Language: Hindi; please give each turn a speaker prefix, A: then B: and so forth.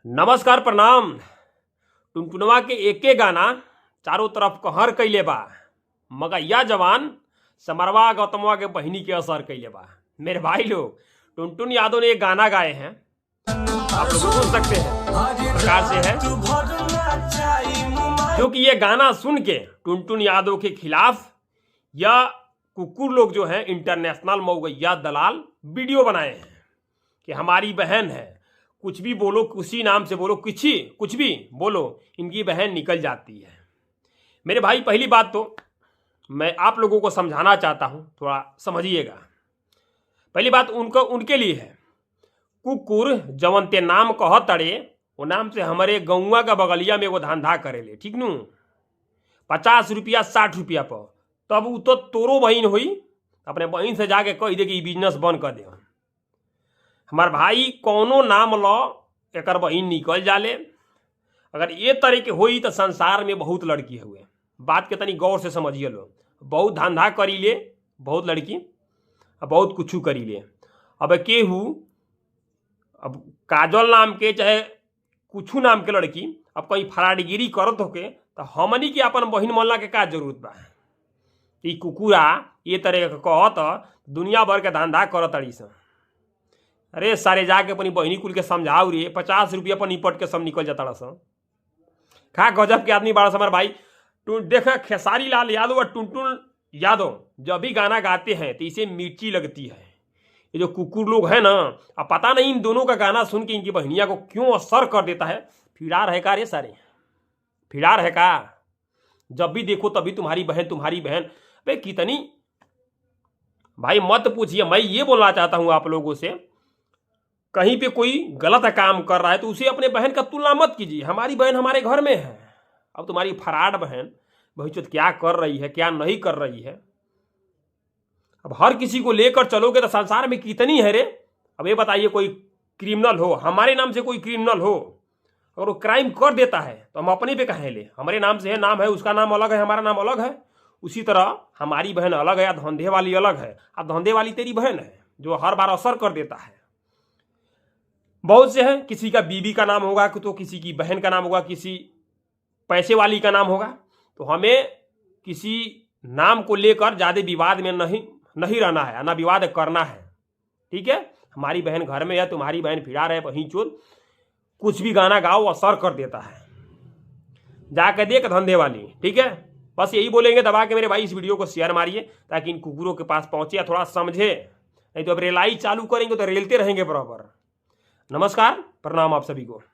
A: नमस्कार प्रणाम। टुनटुनवा के एके गाना चारों तरफ कहर कैले बा, मगैया जवान समरवा गौतमवा के बहिनी के असर कैले बा। मेरे भाई लोग, टुनटुन यादव ने एक गाना गाए हैं, आप लोग सुन सकते हैं प्रकार से है, क्योंकि ये गाना सुन के टुनटुन यादव के खिलाफ या कुकुर लोग जो हैं इंटरनेशनल मौगैया दलाल वीडियो बनाए हैं कि हमारी बहन है, कुछ भी बोलो, किसी नाम से बोलो, कुछ भी बोलो, इनकी बहन निकल जाती है। मेरे भाई, पहली बात तो मैं आप लोगों को समझाना चाहता हूं, थोड़ा समझिएगा। पहली बात उनके लिए है, कुकुर जवन ते नाम कह तड़े वो नाम से हमारे गौवा का बगलिया में वो धंधा करेले, ठीक नू, 50 रुपया 60 रुपया पर, तब वो तो तोरो बहन हुई, अपने बहन से जाके कह दे कि बिजनेस बंद कर दे। हमार भाई कौनो नाम लो एकर बहिन निकल जाले। अगर ये तरह के होई तो संसार में बहुत लड़की हुए, बात के तनी गौर से समझिए लो। बहुत धंधा करी ले बहुत लड़की, बहुत कुछ करी ले। अब केहू, अब काजल नाम के चाहे कुछ नाम के लड़की अब कहीं फराडगिरी करत होके तो हमनी के अपन बहिन मोहल्ला के का जरूरत बा। ई कुकुरा ये तरह के कहत दुनिया भर के धंधा करत अड़ी सन। अरे सारे जाके अपनी बहिनी कुल के समझाओ रे, 50 रुपया पर निपट के सब निकल जाता सन। खा गजब के आदमी बाड़ा हमारे भाई। देखा खेसारी लाल यादव और टुनटुन यादव जब भी गाना गाते हैं तो इसे मिर्ची लगती है। ये जो कुकुर लोग हैं ना, अब पता नहीं इन दोनों का गाना सुन के इनकी बहनिया को क्यों असर कर देता है। फिरार है का रे सारे, फिरार है का? जब भी देखो तभी तुम्हारी बहन। भाई कितनी, भाई मत पूछिए। मैं ये बोलना चाहता हूं आप लोगों से, कहीं पे कोई गलत काम कर रहा है तो उसे अपने बहन का तुलना मत कीजिए। हमारी बहन हमारे घर में है। अब तुम्हारी फराड बहन भविष्य क्या कर रही है, क्या नहीं कर रही है, अब हर किसी को लेकर चलोगे तो संसार में कितनी है रे। अब ये बताइए, कोई क्रिमिनल हो, हमारे नाम से कोई क्रिमिनल हो, अगर वो क्राइम कर देता है तो हम अपने पे कहें ले, हमारे नाम से है, नाम है, उसका नाम अलग है, हमारा नाम अलग है। उसी तरह हमारी बहन अलग है या धंधे वाली अलग है। अब धंधे वाली तेरी बहन है जो हर बार असर कर देता है। बहुत से हैं, किसी का बीबी का नाम होगा तो किसी की बहन का नाम होगा, किसी पैसे वाली का नाम होगा। तो हमें किसी नाम को लेकर ज़्यादा विवाद में नहीं रहना है, ना विवाद करना है, ठीक है। हमारी बहन घर में है, तुम्हारी बहन फिरा रहे वहीं चोर, कुछ भी गाना गाओ असर कर देता है। जाकर देख धंधे वाली, ठीक है। बस यही बोलेंगे, दबा के मेरे भाई इस वीडियो को शेयर मारिए ताकि इन कुकुरों के पास पहुंचे या थोड़ा समझे। नहीं तो अब रेलाई चालू करेंगे तो रेलते रहेंगे बराबर। नमस्कार प्रणाम आप सभी को।